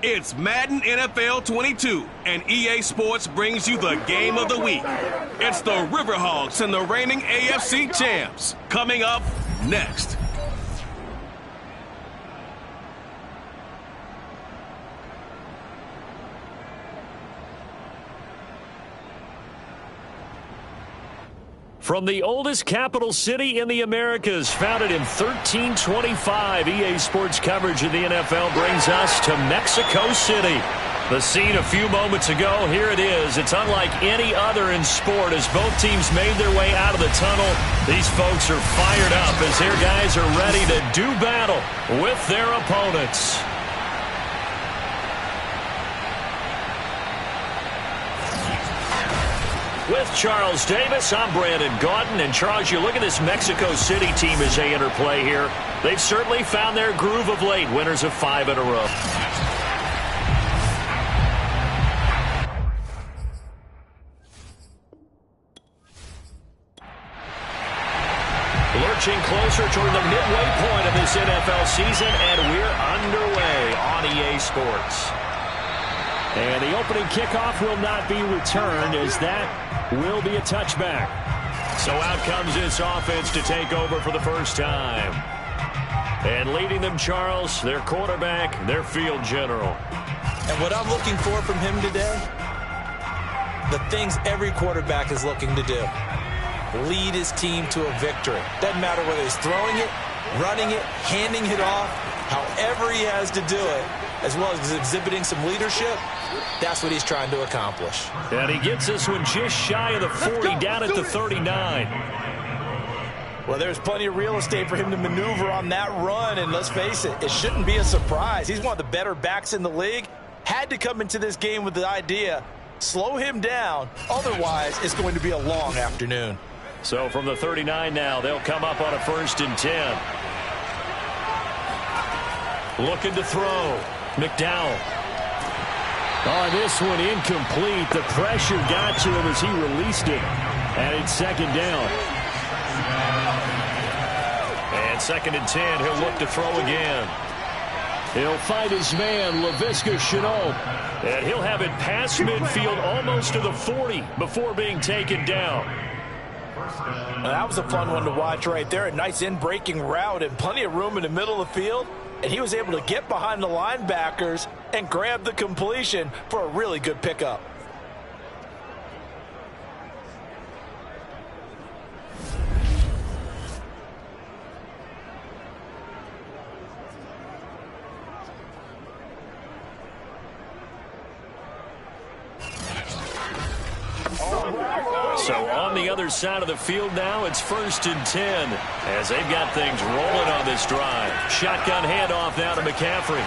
It's Madden NFL 22, and EA Sports brings you the game of the week. It's the Riverhawks and the reigning AFC champs. Coming up next. From the oldest capital city in the Americas, founded in 1325, EA Sports coverage of the NFL brings us to Mexico City. The scene a few moments ago, here it is. It's unlike any other in sport as both teams made their way out of the tunnel. These folks are fired up as their guys are ready to do battle with their opponents. With Charles Davis, I'm Brandon Gaudin. And Charles, you look at this Mexico City team as they interplay here. They've certainly found their groove of late, winners of 5 in a row. Lurching closer toward the midway point of this NFL season, and we're underway on EA Sports. And the opening kickoff will not be returned as that will be a touchback. So out comes this offense to take over for the first time. And leading them, Charles, their quarterback, their field general. And what I'm looking for from him today, the things every quarterback is looking to do. Lead his team to a victory. Doesn't matter whether he's throwing it, running it, handing it off, however he has to do it, as well as exhibiting some leadership. That's what he's trying to accomplish. And he gets this one just shy of the 40, down at the 39. Well, there's plenty of real estate for him to maneuver on that run, and let's face it, it shouldn't be a surprise. He's one of the better backs in the league. Had to come into this game with the idea, slow him down, otherwise it's going to be a long afternoon. So from the 39 now, they'll come up on a 1st and 10. Looking to throw. McDowell. Oh, this one incomplete. The pressure got to him as he released it. And it's 2nd down. And 2nd and 10. He'll look to throw again. He'll find his man, Laviska Shenault. And he'll have it past midfield almost to the 40 before being taken down. That was a fun one to watch right there. A nice in-breaking route and plenty of room in the middle of the field. And he was able to get behind the linebackers and grab the completion for a really good pickup. So on the other side of the field now, it's 1st and 10 as they've got things rolling on this drive. Shotgun handoff now to McCaffrey.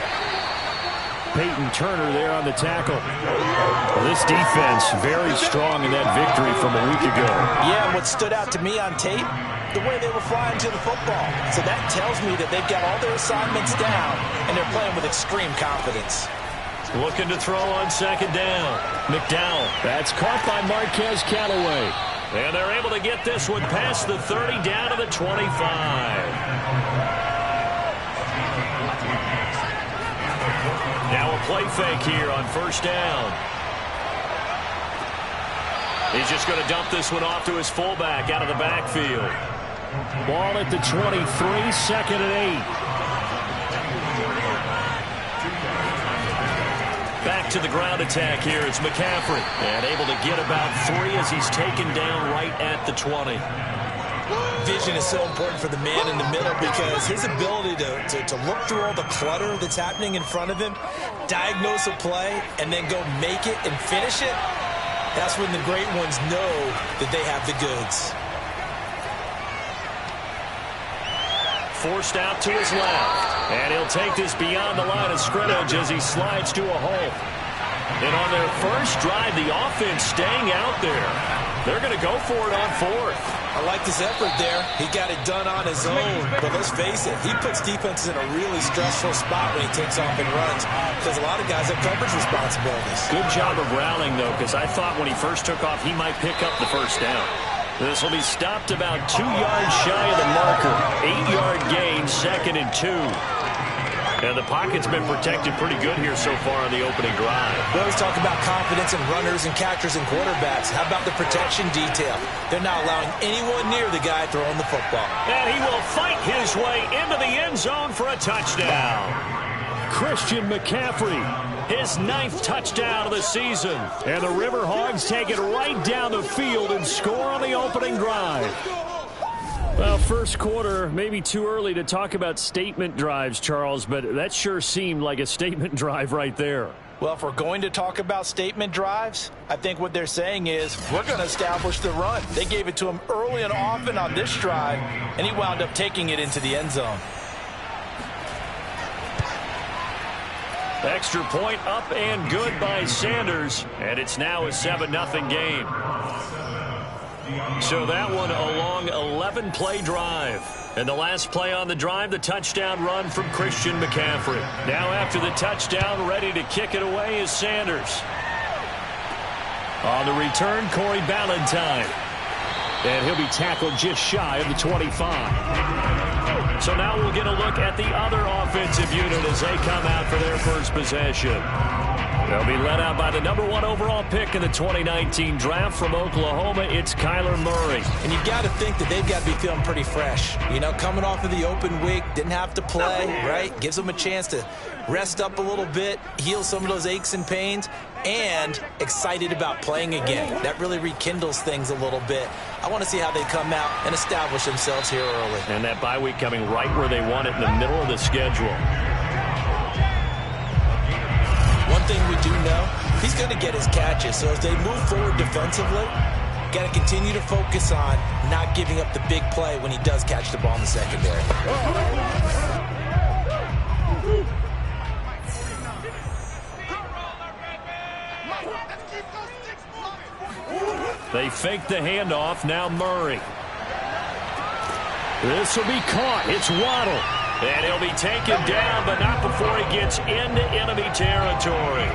Peyton Turner there on the tackle. Well, this defense very strong in that victory from a week ago. Yeah, and what stood out to me on tape, the way they were flying to the football. So that tells me that they've got all their assignments down, and they're playing with extreme confidence. Looking to throw on 2nd down. McDowell. That's caught by Marquez Callaway. And they're able to get this one past the 30 down to the 25. Now a play fake here on 1st down. He's just going to dump this one off to his fullback out of the backfield. Ball at the 23, 2nd and 8. Back to the ground attack here. It's McCaffrey. And able to get about 3 as he's taken down right at the 20. Vision is so important for the man in the middle because his ability to look through all the clutter that's happening in front of him, diagnose a play, and then go make it and finish it, that's when the great ones know that they have the goods. Forced out to his left. And he'll take this beyond the line of scrimmage as he slides to a hole. And on their first drive, the offense staying out there. They're going to go for it on 4th. I like this effort there. He got it done on his own. But let's face it, he puts defenses in a really stressful spot when he takes off and runs because a lot of guys have coverage responsibilities. Good job of rallying, though, because I thought when he first took off, he might pick up the 1st down. This will be stopped about 2 yards shy of the marker. 8-yard gain, 2nd and 2. And the pocket's been protected pretty good here so far on the opening drive. We always talk about confidence in runners and catchers and quarterbacks. How about the protection detail? They're not allowing anyone near the guy throwing the football. And he will fight his way into the end zone for a touchdown. Christian McCaffrey, his 9th touchdown of the season. And the Riverhogs take it right down the field and score on the opening drive. Well, first quarter, maybe too early to talk about statement drives, Charles, but that sure seemed like a statement drive right there. Well, if we're going to talk about statement drives, I think what they're saying is we're going to establish the run. They gave it to him early and often on this drive, and he wound up taking it into the end zone. Extra point up and good by Sanders, and it's now a 7-0 game. So that one a long 11-play drive. And the last play on the drive, the touchdown run from Christian McCaffrey. Now after the touchdown, ready to kick it away is Sanders. On the return, Corey Ballantyne. And he'll be tackled just shy of the 25. So now we'll get a look at the other offensive unit as they come out for their first possession. They'll be led out by the #1 overall pick in the 2019 draft from Oklahoma. It's Kyler Murray. And you've got to think that they've got to be feeling pretty fresh. You know, coming off of the open week, didn't have to play, right? Gives them a chance to rest up a little bit, heal some of those aches and pains, and excited about playing again. That really rekindles things a little bit. I want to see how they come out and establish themselves here early. And that bye week coming right where they want it in the middle of the schedule. One thing we do know, he's going to get his catches. So as they move forward defensively, got to continue to focus on not giving up the big play when he does catch the ball in the secondary. They fake the handoff. Now Murray. This will be caught. It's Waddle. And he'll be taken down, but not before he gets into enemy territory.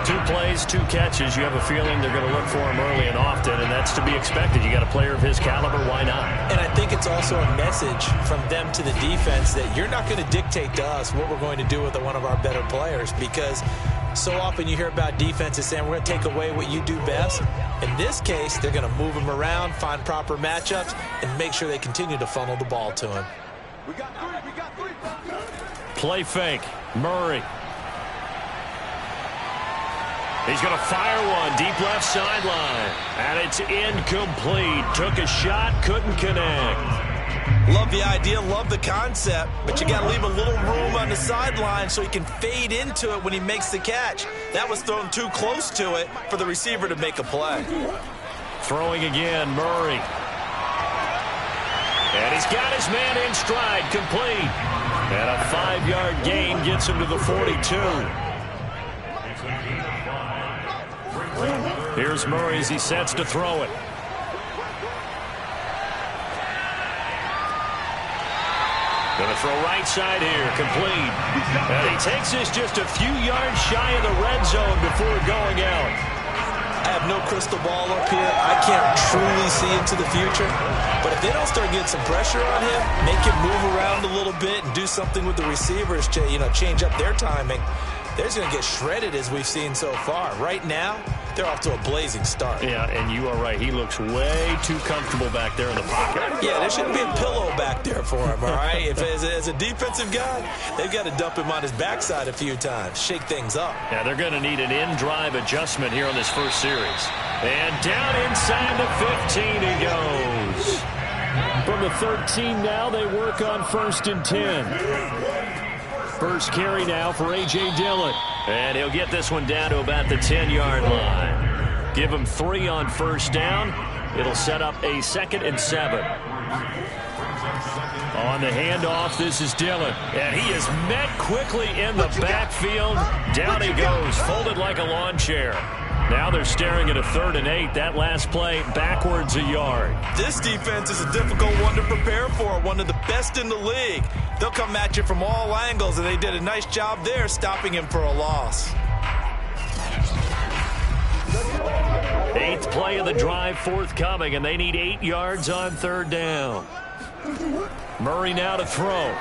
2 plays, 2 catches. You have a feeling they're going to look for him early and often, and that's to be expected. You got a player of his caliber, why not? And I think it's also a message from them to the defense that you're not going to dictate to us what we're going to do with one of our better players, because so often you hear about defenses saying we're going to take away what you do best. In this case, they're going to move him around, find proper matchups, and make sure they continue to funnel the ball to him. We got three. Play fake. Murray. He's going to fire one deep left sideline. And it's incomplete. Took a shot, couldn't connect. Love the idea, love the concept, but you got to leave a little room on the sideline so he can fade into it when he makes the catch. That was thrown too close to it for the receiver to make a play. Throwing again, Murray. And he's got his man in stride, complete. And a 5-yard gain gets him to the 42. Here's Murray as he sets to throw it. Going to throw right side here, complete. And he takes this just a few yards shy of the red zone before going out. I have no crystal ball up here. I can't truly see into the future. But if they don't start getting some pressure on him, make him move around a little bit and do something with the receivers to, change up their timing, they're going to get shredded as we've seen so far. Right now, they're off to a blazing start. Yeah, and you are right. He looks way too comfortable back there in the pocket. Yeah, there shouldn't be a pillow back there for him, all right? If as a defensive guy, they've got to dump him on his backside a few times, shake things up. Yeah, they're going to need an in-drive adjustment here on this first series. And down inside the 15 he goes. From the 13 now, they work on 1st and 10. First carry now for A.J. Dillon. And he'll get this one down to about the 10-yard line. Give him 3 on first down. It'll set up a 2nd and 7. On the handoff, this is Dillon. And he is met quickly in the backfield. Down he goes, folded like a lawn chair. Now they're staring at a 3rd and 8. That last play, backwards a yard. This defense is a difficult one to prepare for, one of the best in the league. They'll come at you from all angles, and they did a nice job there stopping him for a loss. 8th play of the drive forthcoming, and they need 8 yards on 3rd down. Murray now to throw.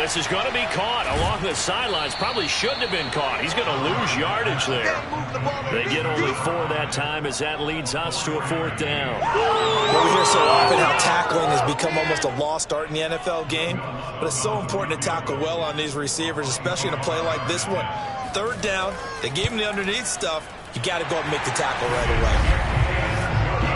this is going to be caught along the sidelines. Probably shouldn't have been caught. He's going to lose yardage there. They get only 4 that time as that leads us to a 4th down. Well, we hear so often how tackling has become almost a lost art in the NFL game, but it's so important to tackle well on these receivers, especially in a play like this one. 3rd down, they gave him the underneath stuff. You got to go and make the tackle right away.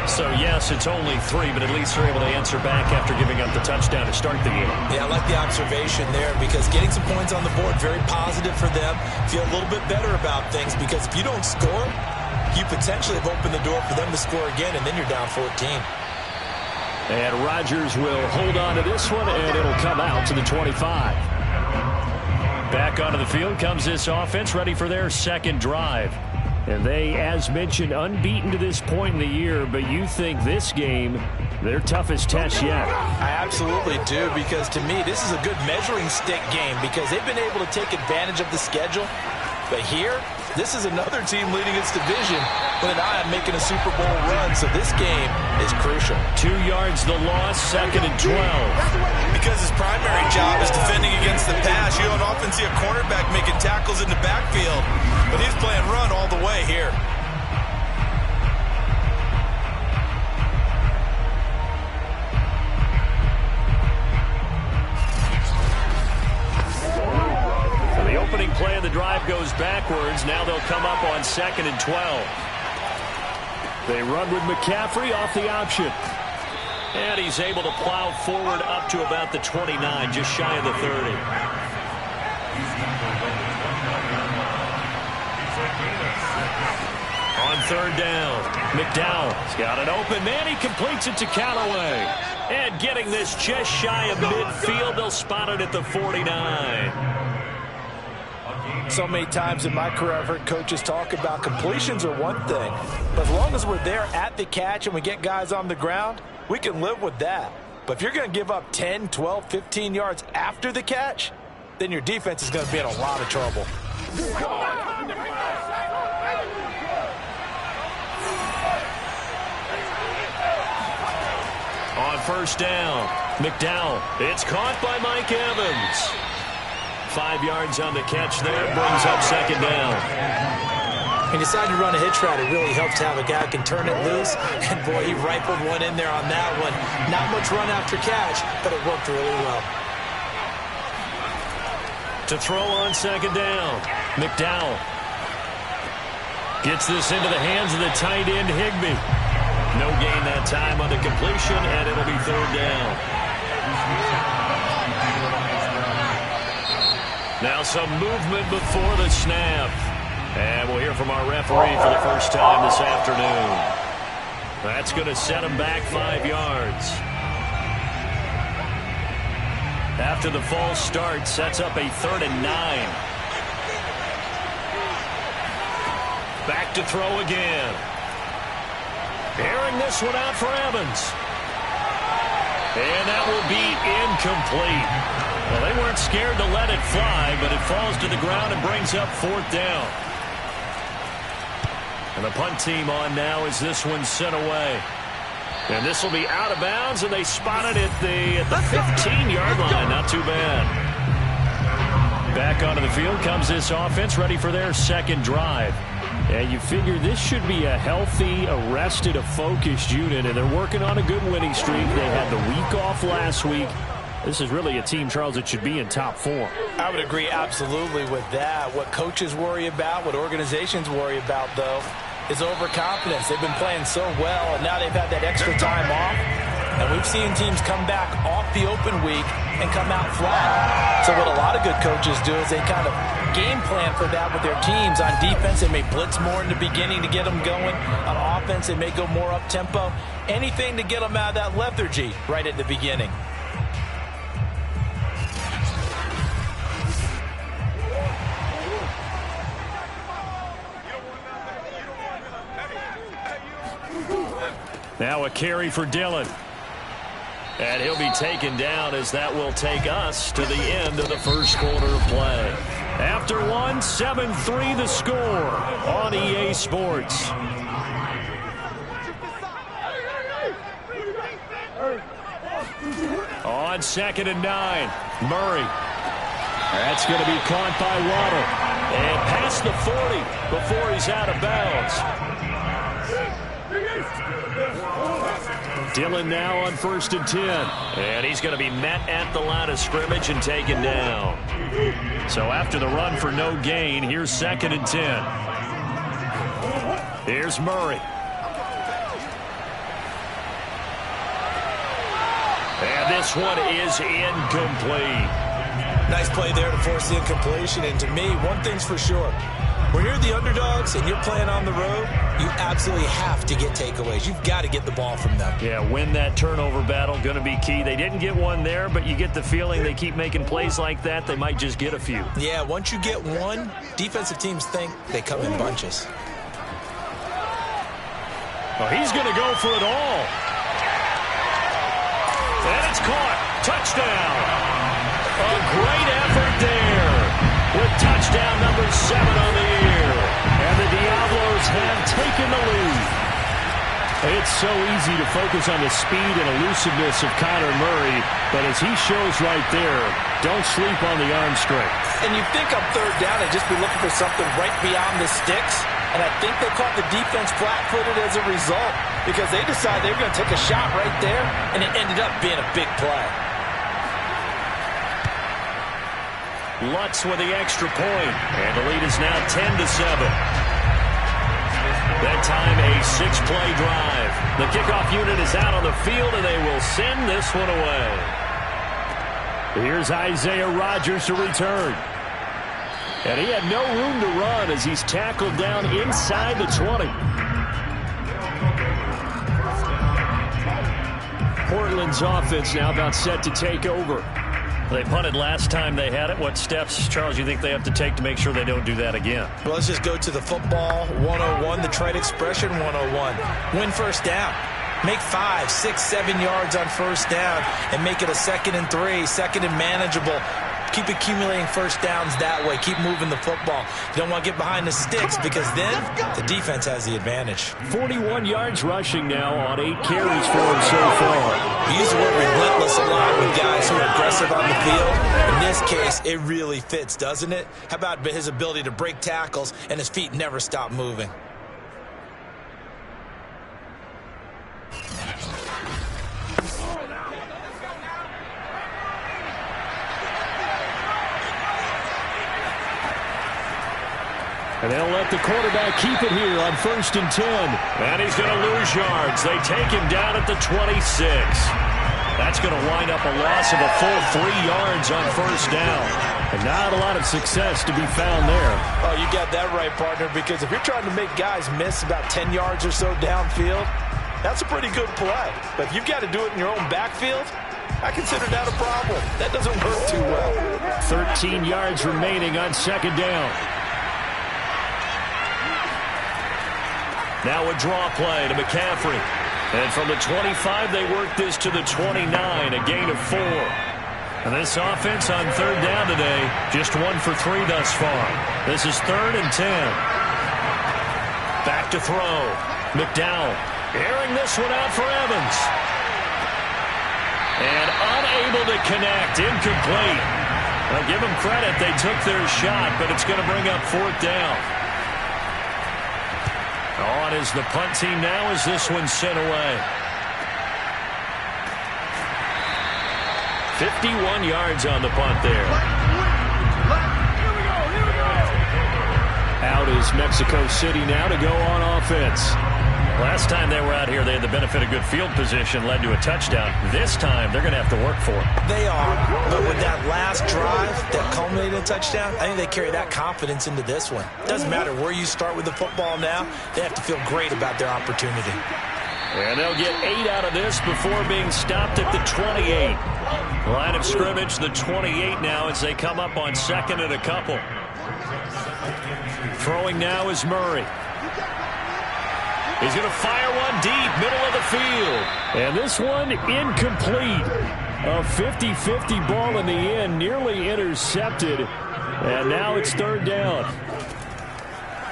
So, yes, it's only 3, but at least they're able to answer back after giving up the touchdown to start the game. Yeah, I like the observation there because getting some points on the board, very positive for them. Feel a little bit better about things because if you don't score, you potentially have opened the door for them to score again, and then you're down 14. And Rodgers will hold on to this one, and it'll come out to the 25. Back onto the field comes this offense, ready for their 2nd drive. And they, as mentioned, unbeaten to this point in the year, but you think this game, their toughest test yet. I absolutely do, because to me, this is a good measuring stick game because they've been able to take advantage of the schedule. But here, this is another team leading its division with an eye on making a Super Bowl run, so this game is crucial. 2 yards the loss, 2nd and 12. Because his primary job is defending against the pass. You don't often see a cornerback making tackles in the backfield, but he's playing run all the way here. The opening play of the drive goes backwards. Now they'll come up on 2nd and 12. They run with McCaffrey off the option. And he's able to plow forward up to about the 29, just shy of the 30. On 3rd down, McDowell's got an open man. He completes it to Callaway. And getting this just shy of midfield, they'll spot it at the 49. So many times in my career I've heard coaches talk about completions are one thing, but as long as we're there at the catch and we get guys on the ground, we can live with that. But if you're going to give up 10, 12, 15 yards after the catch, then your defense is going to be in a lot of trouble. On 1st down, McDowell. It's caught by Mike Evans. 5 yards on the catch there, brings up 2nd down. When you decide to run a hitch route, it really helps to have a guy who can turn it loose. And, boy, he rifled one in there on that one. Not much run after catch, but it worked really well. To throw on 2nd down, McDowell. Gets this into the hands of the tight end, Higbee. No gain that time on the completion, and it'll be 3rd down. Now some movement before the snap. And we'll hear from our referee for the first time this afternoon. That's going to set him back 5 yards. After the false start, sets up a 3rd and 9. Back to throw again. Airing this one out for Evans. And that will be incomplete. Well, they weren't scared to let it fly, but it falls to the ground and brings up 4th down. And the punt team on now as this one's sent away. And this will be out of bounds, and they spotted it at the 15-yard line. Not too bad. Back onto the field comes this offense, ready for their 2nd drive. And you figure this should be a healthy, arrested, a focused unit, and they're working on a good winning streak. They had the week off last week. This is really a team, Charles, that should be in top 4. I would agree absolutely with that. What coaches worry about, what organizations worry about, though, is overconfidence. They've been playing so well, and now they've had that extra time off. And we've seen teams come back off the open week and come out flat. So what a lot of good coaches do is they kind of game plan for that with their teams. On defense, they may blitz more in the beginning to get them going. On offense, they may go more up-tempo. Anything to get them out of that lethargy right at the beginning. Now a carry for Dillon. And he'll be taken down as that will take us to the end of the first quarter of play. After one, 7-3 the score on EA Sports. On 2nd and 9, Murray That's going to be caught by Waddle. And past the 40 before he's out of bounds. Dillon now on 1st and 10. And he's going to be met at the line of scrimmage and taken down. So after the run for no gain, here's 2nd and 10. Here's Murray. And this one is incomplete. Nice play there to force the incompletion. And to me, one thing's for sure. When you're the underdogs and you're playing on the road, you absolutely have to get takeaways. You've got to get the ball from them. Yeah, win that turnover battle, going to be key. They didn't get one there, but you get the feeling they keep making plays like that, they might just get a few. Yeah, once you get one, defensive teams think they come in bunches. Well, he's going to go for it all. And it's caught. Touchdown. A great effort there with touchdown number 7 on the year. And the Diablos have taken the lead. It's so easy to focus on the speed and elusiveness of Kyler Murray, but as he shows right there, don't sleep on the arm strength. And you think on 3rd down, they'd just be looking for something right beyond the sticks. And I think they caught the defense flat-footed as a result because they decided they were going to take a shot right there, and it ended up being a big play. Lutz with the extra point, and the lead is now 10-7. That time a 6-play drive. The kickoff unit is out on the field, and they will send this one away. Here's Isaiah Rodgers to return. And he had no room to run as he's tackled down inside the 20. Portland's offense now about set to take over. They punted last time they had it. What steps, Charles, you think they have to take to make sure they don't do that again? Well, let's just go to the football 101, the trade expression 101. Win 1st down. Make 5, 6, 7 yards on 1st down and make it a 2nd and 3, 2nd and manageable. Keep accumulating 1st downs that way. Keep moving the football. You don't want to get behind the sticks because then the defense has the advantage. 41 yards rushing now on 8 carries for him so far. We use the word relentless a lot with guys who are aggressive on the field. In this case, it really fits, doesn't it? How about his ability to break tackles and his feet never stop moving? And they'll let the quarterback keep it here on 1st and 10. And he's going to lose yards. They take him down at the 26. That's going to wind up a loss of a full 3 yards on 1st down. And not a lot of success to be found there. Oh, you got that right, partner, because if you're trying to make guys miss about 10 yards or so downfield, that's a pretty good play. But if you've got to do it in your own backfield, I consider that a problem. That doesn't work too well. 13 yards remaining on 2nd down. Now a draw play to McCaffrey. And from the 25, they work this to the 29, a gain of 4. And this offense on 3rd down today, just 1 for 3 thus far. This is 3rd and 10. Back to throw. McDowell airing this one out for Evans. And unable to connect, incomplete. I'll give them credit, they took their shot, but it's going to bring up 4th down. On is the punt team now as this one's sent away. 51 yards on the punt there. Out is Mexico City now to go on offense. Last time they were out here, they had the benefit of good field position, led to a touchdown. This time, they're going to have to work for it. They are, but with that last drive that culminated in a touchdown, I think they carry that confidence into this one. Doesn't matter where you start with the football now, they have to feel great about their opportunity. And they'll get 8 out of this before being stopped at the 28. Line of scrimmage, the 28 now as they come up on 2nd and a couple. Throwing now is Murray. He's going to fire one deep, middle of the field. And this one incomplete. A 50-50 ball in the end, nearly intercepted. And now it's 3rd down.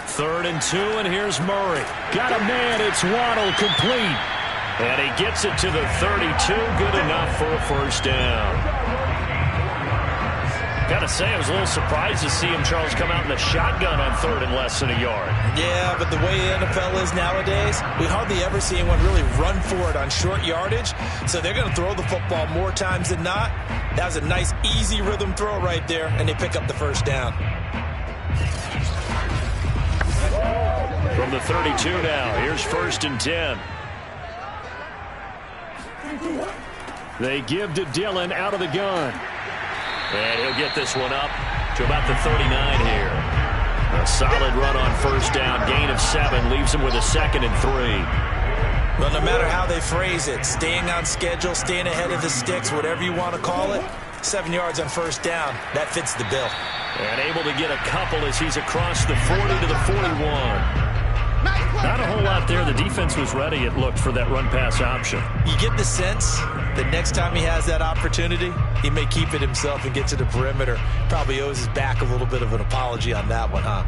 3rd and 2, and here's Murray. Got a man, it's Waddle, complete. And he gets it to the 32, good enough for a 1st down. Got to say, I was a little surprised to see him, Charles, come out in the shotgun on third and less than a yard. Yeah, but the way the NFL is nowadays, we hardly ever see anyone really run for it on short yardage. So they're going to throw the football more times than not. That was a nice, easy rhythm throw right there, and they pick up the first down. From the 32 now, here's 1st and 10. They give to Dillon out of the gun. And he'll get this one up to about the 39 here. A solid run on 1st down. Gain of 7 leaves him with a 2nd and 3. Well, no matter how they phrase it, staying on schedule, staying ahead of the sticks, whatever you want to call it, 7 yards on 1st down, that fits the bill. And able to get a couple as he's across the 40 to the 41. Not a whole lot there. The defense was ready, it looked, for that run-pass option. You get the sense that next time he has that opportunity, he may keep it himself and get to the perimeter. Probably owes his back a little bit of an apology on that one, huh?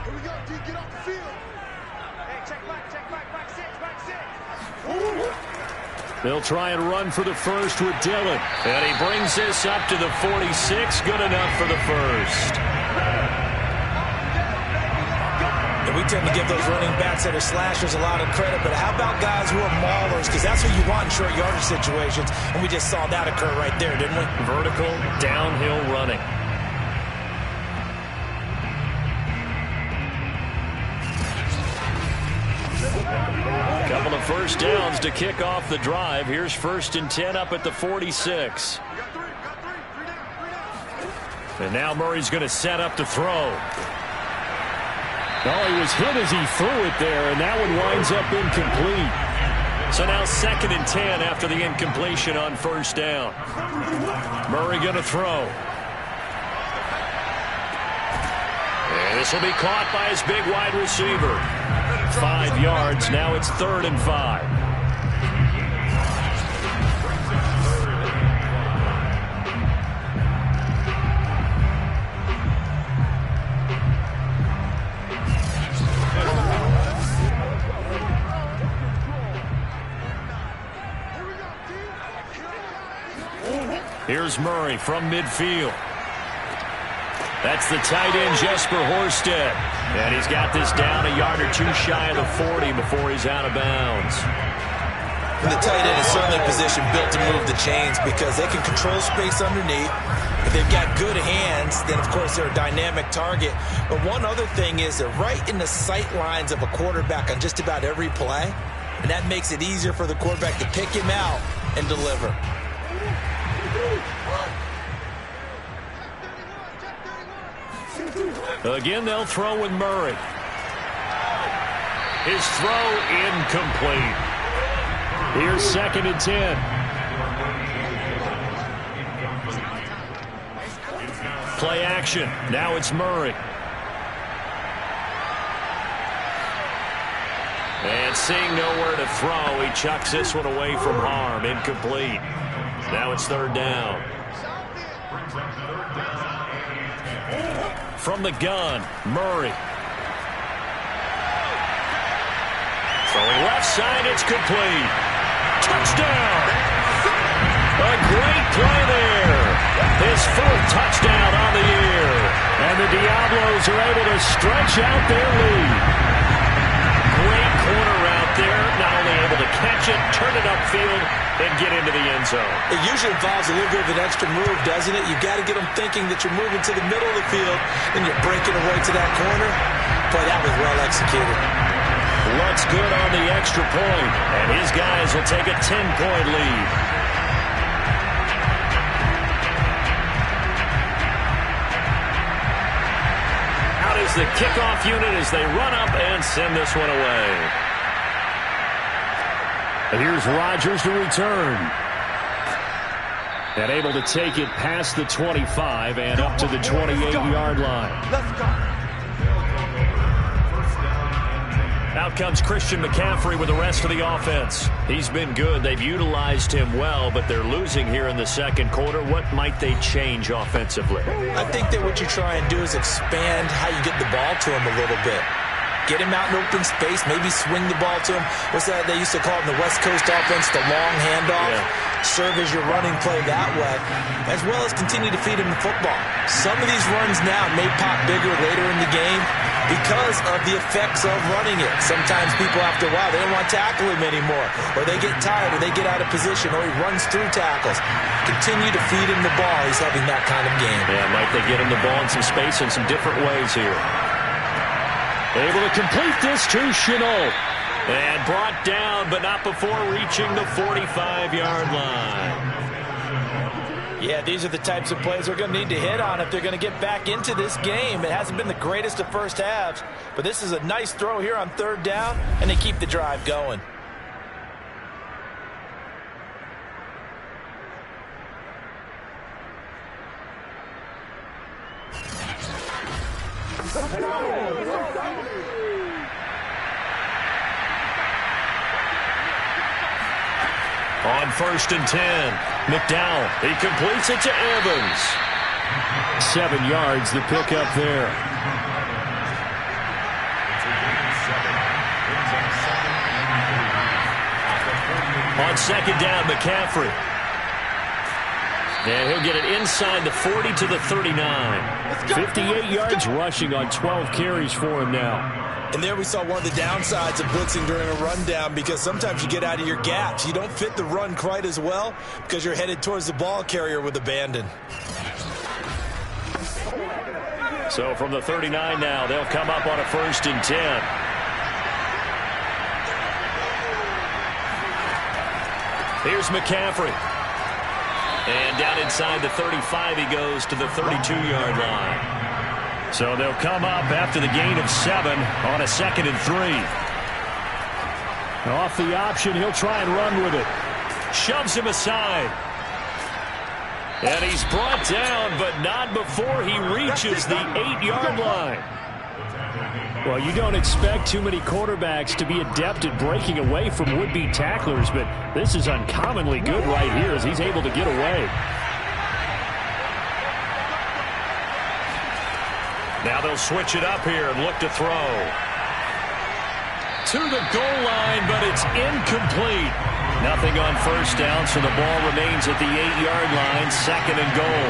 Here we go, D. Get off the field. Hey, check back, back six. They'll try and run for the first with Dillon. And he brings this up to the 46. Good enough for the first. And we tend to give those running backs that are slashers a lot of credit, but how about guys who are maulers? Because that's what you want in short yardage situations, and we just saw that occur right there, didn't we? Vertical, downhill running. A couple of 1st downs to kick off the drive. Here's 1st and 10 up at the 46. And now Murray's going to set up to throw. Oh, he was hit as he threw it there, and that one winds up incomplete. So now 2nd and 10 after the incompletion on 1st down. Murray going to throw. And this will be caught by his big wide receiver. 5 yards. Now it's 3rd and 5. Here's Murray from midfield. That's the tight end, Jesper Horsted. And he's got this down a yard or 2 shy of the 40 before he's out of bounds. And the tight end is certainly a position built to move the chains because they can control space underneath. If they've got good hands, then, of course, they're a dynamic target. But one other thing is they're right in the sight lines of a quarterback on just about every play. And that makes it easier for the quarterback to pick him out and deliver. Again, they'll throw with Murray. His throw incomplete. Here's 2nd and 10. Play action. Now it's Murray. And seeing nowhere to throw, he chucks this one away from harm. Incomplete. Now it's 3rd down. From the gun, Murray. Throwing left side, it's complete. Touchdown! A great play there. His 4th touchdown on the year. And the Diablos are able to stretch out their lead. Great corner route there. Not only able to catch it, turn it upfield, and get into the end zone. It usually involves a little bit of an extra move, doesn't it? You've got to get them thinking that you're moving to the middle of the field, and you're breaking away to that corner. Boy, that was well executed. Looks good on the extra point, and his guys will take a 10-point lead. Out is the kickoff unit as they run up and send this one away. And here's Rodgers to return. And able to take it past the 25 and up to the 28-yard line. Let's go. Out comes Christian McCaffrey with the rest of the offense. He's been good. They've utilized him well, but they're losing here in the 2nd quarter. What might they change offensively? I think that what you try and do is expand how you get the ball to him a little bit. Get him out in open space, maybe swing the ball to him. What's that they used to call it in the West Coast offense, the long handoff? Yeah. Serve as your running play that way, as well as continue to feed him the football. Some of these runs now may pop bigger later in the game because of the effects of running it. Sometimes people, after a while, they don't want to tackle him anymore, or they get tired, or they get out of position, or he runs through tackles. Continue to feed him the ball. He's having that kind of game. Yeah, might they get him the ball in some space in some different ways here. Able to complete this to Chenault. And brought down, but not before reaching the 45-yard line. Yeah, these are the types of plays they're going to need to hit on if they're going to get back into this game. It hasn't been the greatest of first halves, but this is a nice throw here on third down, and they keep the drive going. On 1st and 10, McDowell, he completes it to Evans. 7 yards, the pickup there. On 2nd down, McCaffrey. And he'll get it inside the 40 to the 39. 58 yards rushing on 12 carries for him now. And there we saw one of the downsides of blitzing during a rundown, because sometimes you get out of your gaps. You don't fit the run quite as well because you're headed towards the ball carrier with abandon. So from the 39 now, they'll come up on a 1st and 10. Here's McCaffrey. And down inside the 35, he goes to the 32-yard line. So they'll come up after the gain of 7 on a 2nd and 3. Off the option, he'll try and run with it. Shoves him aside. And he's brought down, but not before he reaches the 8-yard line. Well, you don't expect too many quarterbacks to be adept at breaking away from would-be tacklers, but this is uncommonly good right here as he's able to get away. Now they'll switch it up here and look to throw. To the goal line, but it's incomplete. Nothing on 1st down, so the ball remains at the 8-yard line, 2nd and goal.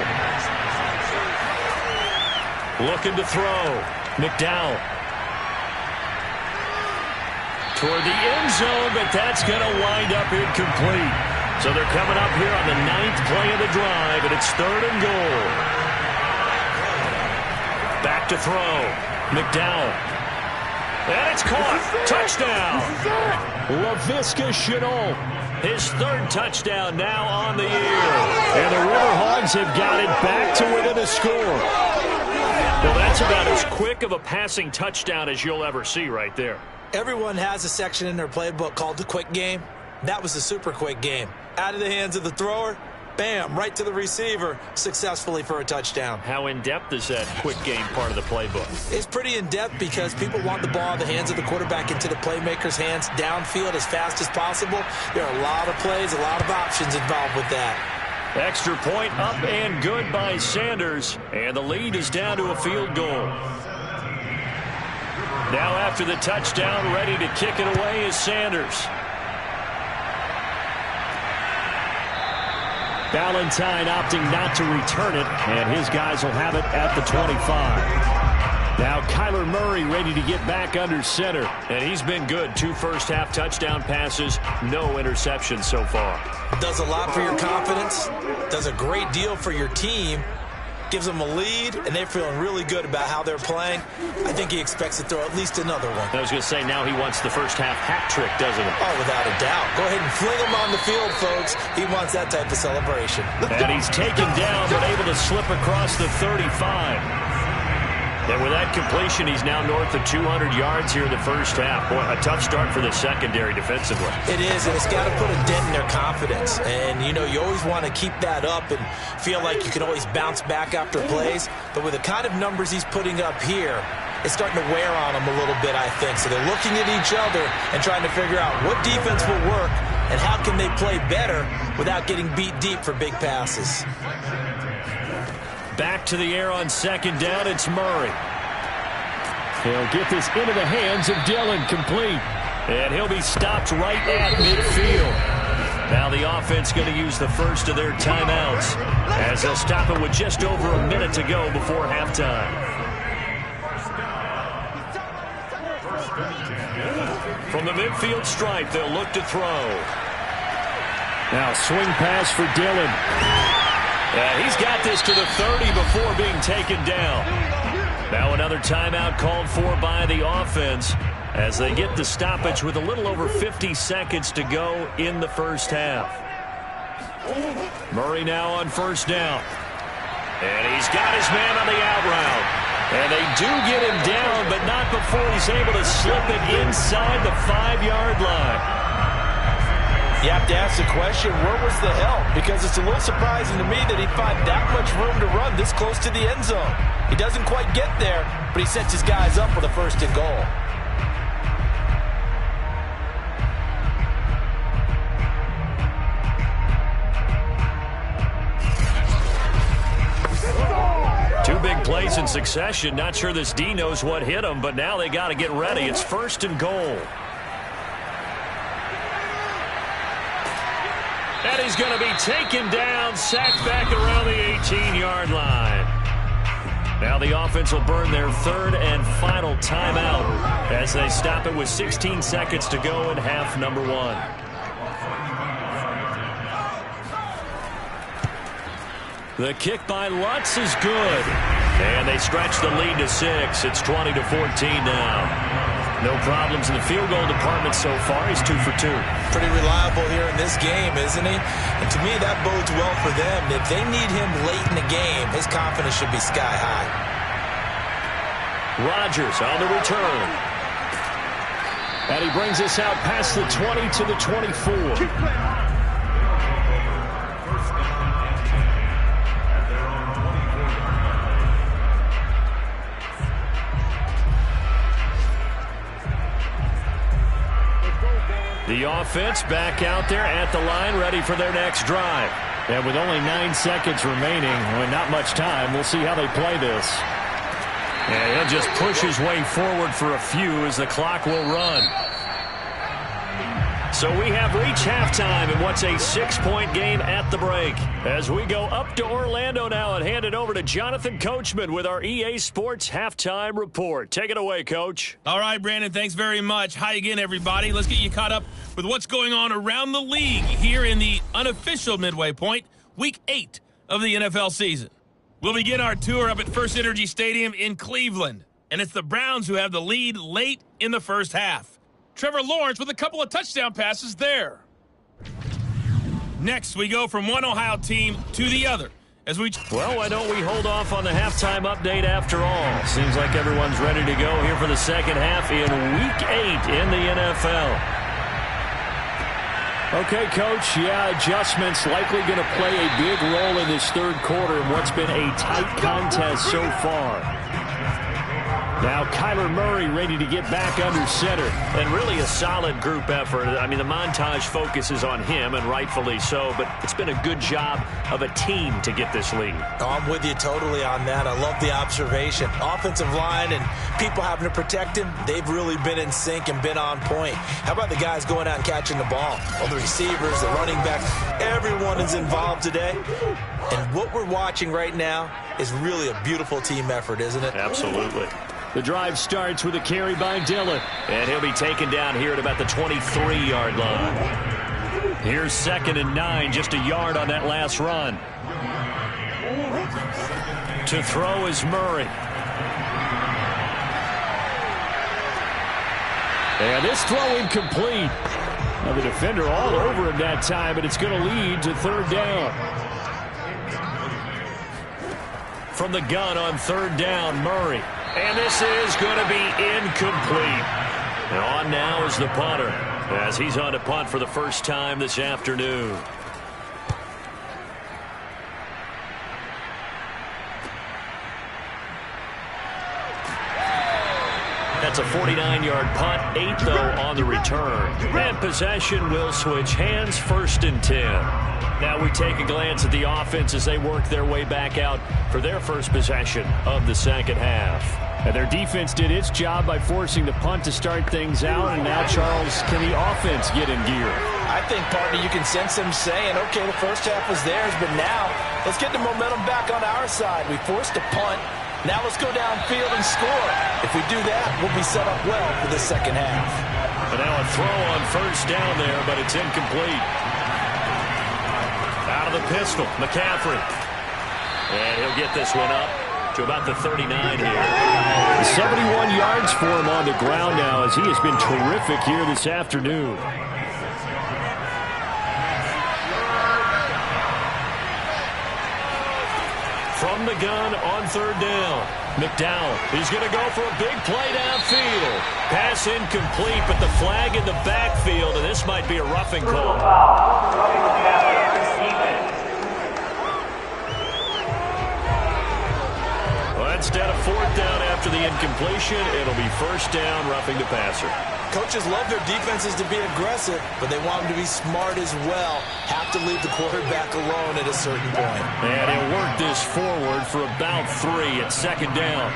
Looking to throw. McDowell. Toward the end zone, but that's going to wind up incomplete. So they're coming up here on the 9th play of the drive, and it's 3rd and goal. Back to throw. McDowell. And it's caught. Touchdown. Laviska Chenault. His 3rd touchdown now on the year. And the Riverhogs have got it back to within a score. Well, that's about as quick of a passing touchdown as you'll ever see right there. Everyone has a section in their playbook called the quick game. That was the super quick game. Out of the hands of the thrower, bam, right to the receiver, successfully for a touchdown. How in-depth is that quick game part of the playbook? It's pretty in-depth because people want the ball in the hands of the quarterback into the playmaker's hands downfield as fast as possible. There are a lot of plays, a lot of options involved with that. Extra point up and good by Sanders, and the lead is down to a field goal. Now after the touchdown, ready to kick it away is Sanders. Valentine opting not to return it, and his guys will have it at the 25. Now Kyler Murray ready to get back under center, and he's been good. 2 first-half touchdown passes, no interceptions so far. Does a lot for your confidence, does a great deal for your team, gives them a lead, and they're feeling really good about how they're playing. I think he expects to throw at least another one. I was going to say, now he wants the first-half hat trick, doesn't he? Oh, without a doubt. Go ahead and fling him on the field, folks. He wants that type of celebration. And he's taken down, but able to slip across the 35. And with that completion, he's now north of 200 yards here in the first half. Boy, a tough start for the secondary defensively. It is, and it's got to put a dent in their confidence. And, you know, you always want to keep that up and feel like you can always bounce back after plays. But with the kind of numbers he's putting up here, it's starting to wear on them a little bit, I think. So they're looking at each other and trying to figure out what defense will work and how can they play better without getting beat deep for big passes. Back to the air on 2nd down, it's Murray. He'll get this into the hands of Dillon, complete. And he'll be stopped right at midfield. Now the offense going to use the first of their timeouts as they'll stop it with just over a minute to go before halftime. From the midfield stripe, they'll look to throw. Now swing pass for Dillon. He's got this to the 30 before being taken down. Now another timeout called for by the offense as they get the stoppage with a little over 50 seconds to go in the first half. Murray now on first down. And he's got his man on the out route. And they do get him down, but not before he's able to slip it inside the 5-yard line. You have to ask the question, where was the help? Because it's a little surprising to me that he'd find that much room to run this close to the end zone. He doesn't quite get there, but he sets his guys up for the first and goal. Two big plays in succession. Not sure this D knows what hit him, but now they got to get ready. It's first and goal. And he's going to be taken down, sacked back around the 18-yard line. Now the offense will burn their third and final timeout as they stop it with 16 seconds to go in half number one. The kick by Lutz is good. And they stretch the lead to 6. It's 20-14 now. No problems in the field goal department so far. He's 2 for 2. Pretty reliable here in this game, isn't he? And to me, that bodes well for them. If they need him late in the game, his confidence should be sky high. Rodgers on the return. And he brings us out past the 20 to the 24. The offense back out there at the line, ready for their next drive. And with only 9 seconds remaining, not much time, we'll see how they play this. And he'll just push his way forward for a few as the clock will run. So we have reached halftime in what's a 6-point game at the break. As we go up to Orlando now and hand it over to Jonathan Coachman with our EA Sports Halftime Report. Take it away, Coach. All right, Brandon, thanks very much. Hi again, everybody. Let's get you caught up with what's going on around the league here in the unofficial midway point, Week 8 of the NFL season. We'll begin our tour up at First Energy Stadium in Cleveland, and it's the Browns who have the lead late in the first half. Trevor Lawrence with a couple of touchdown passes there. Next, we go from one Ohio team to the other. Well, why don't we hold off on the halftime update after all? Seems like everyone's ready to go here for the second half in Week 8 in the NFL. Okay, Coach, adjustments likely going to play a big role in this third quarter in what's been a tight contest so far. Now Kyler Murray ready to get back under center. And really a solid group effort. I mean, the montage focuses on him, and rightfully so, but it's been a good job of a team to get this lead. Oh, I'm with you totally on that. I love the observation. Offensive line and people having to protect him, they've really been in sync and been on point. How about the guys going out and catching the ball? All the receivers, the running backs, everyone is involved today. And what we're watching right now is really a beautiful team effort, isn't it? Absolutely. The drive starts with a carry by Dillon. And he'll be taken down here at about the 23-yard line. Here's 2nd and 9, just a yard on that last run. To throw is Murray. And this throw incomplete. Now the defender all over him that time, but it's going to lead to 3rd down. From the gun on 3rd down, Murray. And this is going to be incomplete. And on now is the punter as he's on to punt for the first time this afternoon. That's a 49-yard punt, 8 though on the return. And possession will switch hands, 1st and 10. Now we take a glance at the offense as they work their way back out for their first possession of the second half. And their defense did its job by forcing the punt to start things out. And now, Charles, can the offense get in gear? I think, partner, you can sense them saying, okay, the first half was theirs, but now let's get the momentum back on our side. We forced a punt. Now let's go downfield and score. If we do that, we'll be set up well for the second half. And now a throw on first down there, but it's incomplete. Out of the pistol, McCaffrey. And he'll get this one up to about the 39 here. 71 yards for him on the ground now as he has been terrific here this afternoon. From the gun on third down, McDowell. He's going to go for a big play downfield. Pass incomplete, but the flag in the backfield, and this might be a roughing call. Well, instead of fourth down after the incompletion, it'll be first down, roughing the passer. Coaches love their defenses to be aggressive, but they want them to be smart as well. Have to leave the quarterback alone at a certain point. And he'll work this forward for about 3 at second down.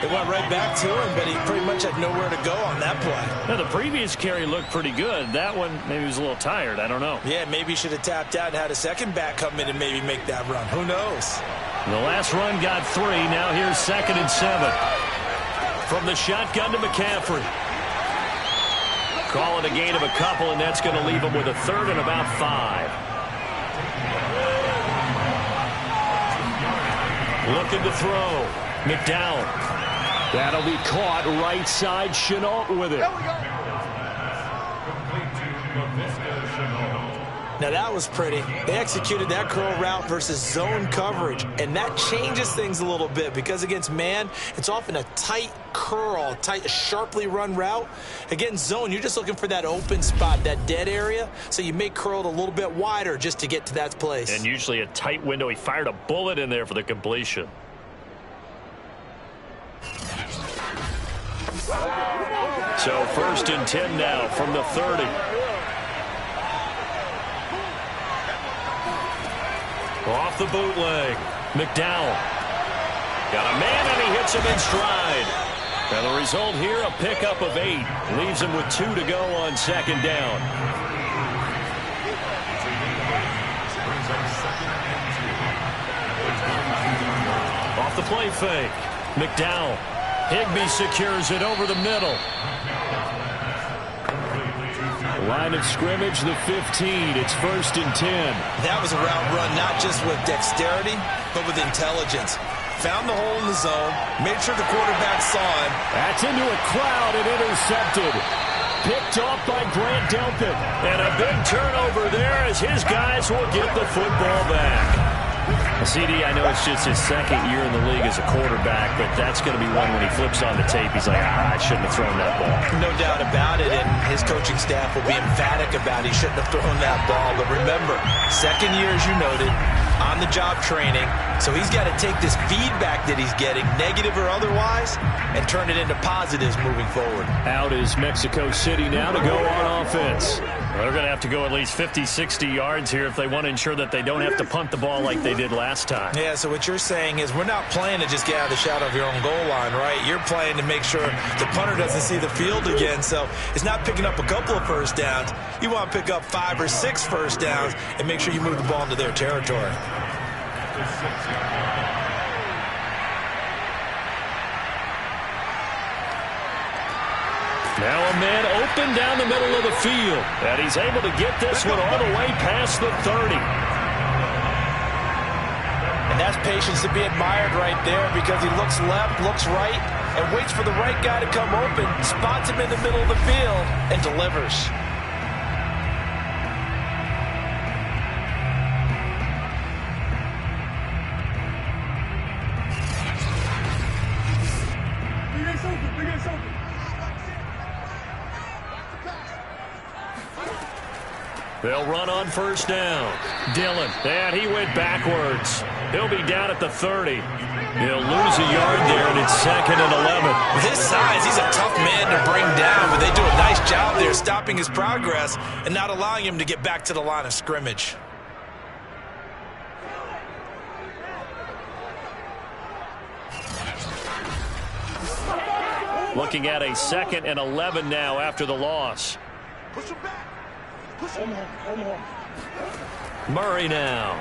It went right back to him, but he pretty much had nowhere to go on that play. Now, the previous carry looked pretty good. That one, maybe he was a little tired. I don't know. Yeah, maybe he should have tapped out and had a second back come in and maybe make that run. Who knows? The last run got 3. Now here's 2nd and 7. From the shotgun to McCaffrey. Call it a gain of a couple, and that's going to leave him with a 3rd and about 5. Looking to throw. McDowell. That'll be caught right side. Chenault with it. Now that was pretty. They executed that curl route versus zone coverage, and that changes things a little bit because against man, it's often a tight curl, tight, sharply run route. Against zone, you're just looking for that open spot, that dead area, so you make curl a little bit wider just to get to that place. And usually a tight window. He fired a bullet in there for the completion. So 1st and 10 now from the 30. Off the bootleg. McDowell. Got a man, and he hits him in stride. And the result here, a pickup of 8. Leaves him with 2 to go on second down. Off the play fake. McDowell. Higbee secures it over the middle. Line of scrimmage, the 15. It's 1st and 10. That was a route run not just with dexterity, but with intelligence. Found the hole in the zone, made sure the quarterback saw him. That's into a crowd and intercepted. Picked off by Grant Delpit. And a big turnover there as his guys will get the football back. CD, I know it's just his 2nd year in the league as a quarterback, but that's going to be one when he flips on the tape. He's like, I shouldn't have thrown that ball. No doubt about it, and his coaching staff will be emphatic about he shouldn't have thrown that ball. But remember, 2nd year, as you noted, on-the-job training, so he's got to take this feedback that he's getting, negative or otherwise, and turn it into positives moving forward. Out is Mexico City now to go on offense. Well, they're going to have to go at least 50, 60 yards here if they want to ensure that they don't have to punt the ball like they did last time. Yeah, so what you're saying is we're not playing to just get out of the shadow of your own goal line, right? You're playing to make sure the punter doesn't see the field again. So it's not picking up a couple of first downs. You want to pick up 5 or 6 first downs and make sure you move the ball into their territory. Now a man open down the middle of the field. And he's able to get this one all the way past the 30. And that's patience to be admired right there because he looks left, looks right, and waits for the right guy to come open, spots him in the middle of the field, and delivers. They'll run on first down. Dillon, and he went backwards. He'll be down at the 30. He'll lose a yard there, and it's 2nd and 11. With his size, he's a tough man to bring down, but they do a nice job there stopping his progress and not allowing him to get back to the line of scrimmage. Looking at a 2nd and 11 now after the loss. Push him back. Push him. Murray now.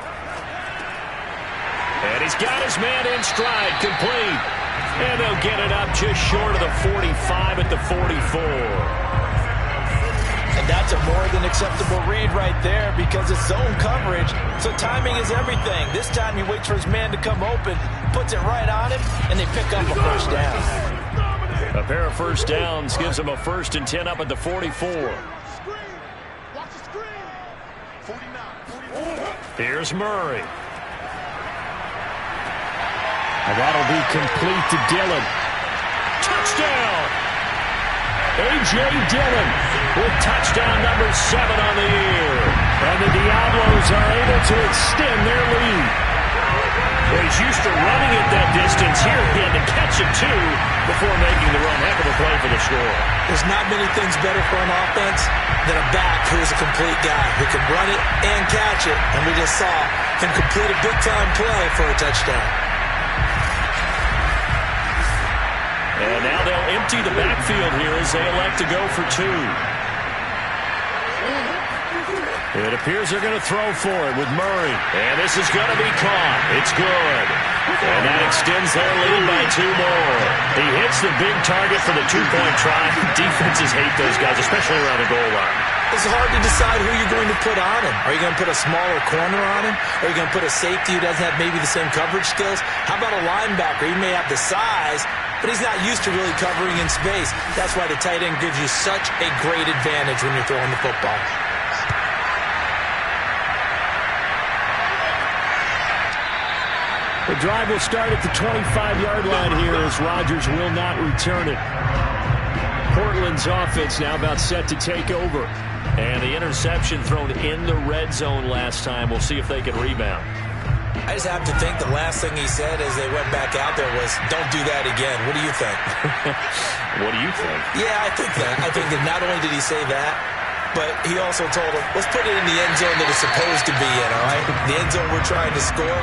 And he's got his man in stride, complete. And they'll get it up just short of the 45 at the 44. And that's a more than acceptable read right there because it's zone coverage, so timing is everything. This time he waits for his man to come open, puts it right on him, and they pick up a first down. A pair of first downs gives him a 1st and 10 up at the 44. Watch the screen. 49. Here's Murray. And that'll be complete to Dillon. Touchdown! A.J. Dillon with touchdown number 7 on the year. And the Diablos are able to extend their lead. Well, he's used to running at that distance. Here he had to catch it, too, before making the run. Heck of a play for the score. There's not many things better for an offense than a back who is a complete guy who can run it and catch it. And we just saw him complete a big-time play for a touchdown. And now they'll empty the backfield here as they elect to go for 2. It appears they're going to throw for it with Murray. And this is going to be caught. It's good. And that extends their lead by 2 more. He hits the big target for the 2-point try. Defenses hate those guys, especially around the goal line. It's hard to decide who you're going to put on him. Are you going to put a smaller corner on him? Are you going to put a safety who doesn't have maybe the same coverage skills? How about a linebacker? He may have the size, but he's not used to really covering in space. That's why the tight end gives you such a great advantage when you're throwing the football. The drive will start at the 25-yard line here as Rodgers will not return it. Portland's offense now about set to take over. And the interception thrown in the red zone last time. We'll see if they can rebound. I just have to think the last thing he said as they went back out there was, don't do that again. What do you think? What do you think? Yeah, I think that. I think that not only did he say that, but he also told him, let's put it in the end zone that it's supposed to be in, all right? The end zone we're trying to score.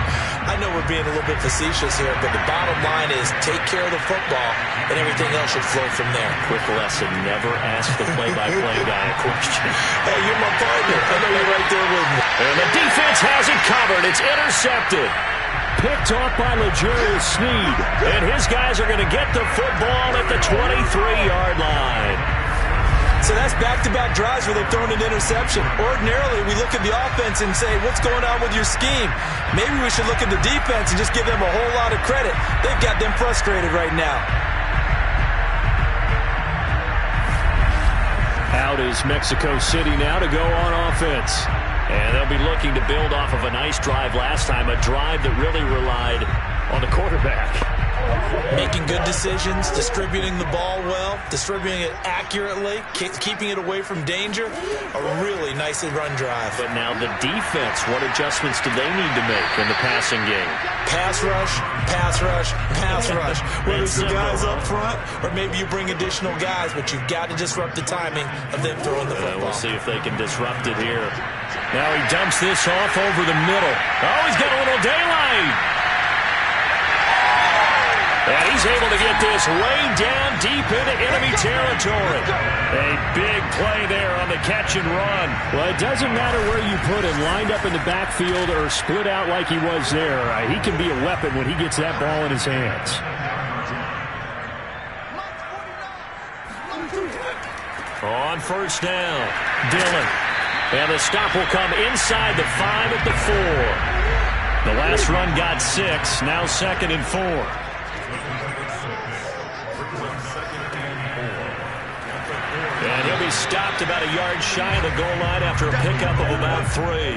I know we're being a little bit facetious here, but the bottom line is take care of the football, and everything else should flow from there. Quick lesson, never ask the play-by-play guy a question. Hey, you're my partner. I know you're right there with me. And the defense has it covered. It's intercepted. Picked off by L'Jarius Sneed. And his guys are going to get the football at the 23-yard line. So that's back-to-back drives where they've thrown an interception. Ordinarily, we look at the offense and say, what's going on with your scheme? Maybe we should look at the defense and just give them a whole lot of credit. They've got them frustrated right now. Out is Mexico City now to go on offense. And they'll be looking to build off of a nice drive last time, a drive that really relied on the quarterback. Making good decisions, distributing the ball well, distributing it accurately, keeping it away from danger. A really nicely run drive. But now the defense, what adjustments do they need to make in the passing game? Pass rush, pass rush, pass rush. Whether it's the guys up front or maybe you bring additional guys, but you've got to disrupt the timing of them throwing the football. We'll see if they can disrupt it here. Now he dumps this off over the middle. Oh, he's got a little daylight. And he's able to get this way down deep into enemy territory. A big play there on the catch and run. Well, it doesn't matter where you put him, lined up in the backfield or split out like he was there. He can be a weapon when he gets that ball in his hands. On first down, Dillon. And the stop will come inside the 5 at the 4. The last run got 6, now 2nd and 4. And he'll be stopped about a yard shy of the goal line after a pickup of about 3.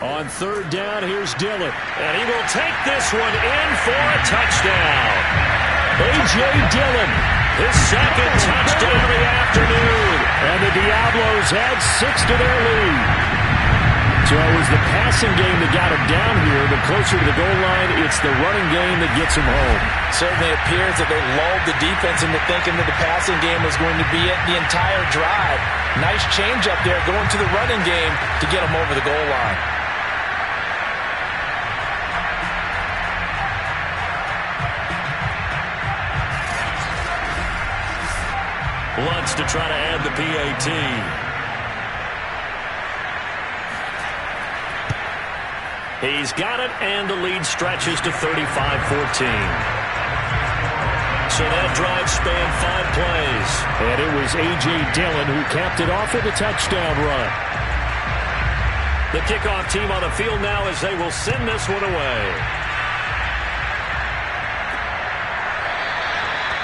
On third down, here's Dillon. And he will take this one in for a touchdown. A.J. Dillon, his 2nd touchdown of the afternoon. And the Diablos add 6 to their lead. So it was the passing game that got him down here, but closer to the goal line, it's the running game that gets him home. Certainly appears that they lulled the defense into thinking that the passing game was going to be it the entire drive. Nice change up there going to the running game to get him over the goal line. Lutz to try to add the PAT. He's got it, and the lead stretches to 35-14. So that drive spanned 5 plays. And it was A.J. Dillon who capped it off with a touchdown run. The kickoff team on the field now as they will send this one away.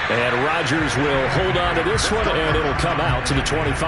And Rodgers will hold on to this one, and it'll come out to the 25.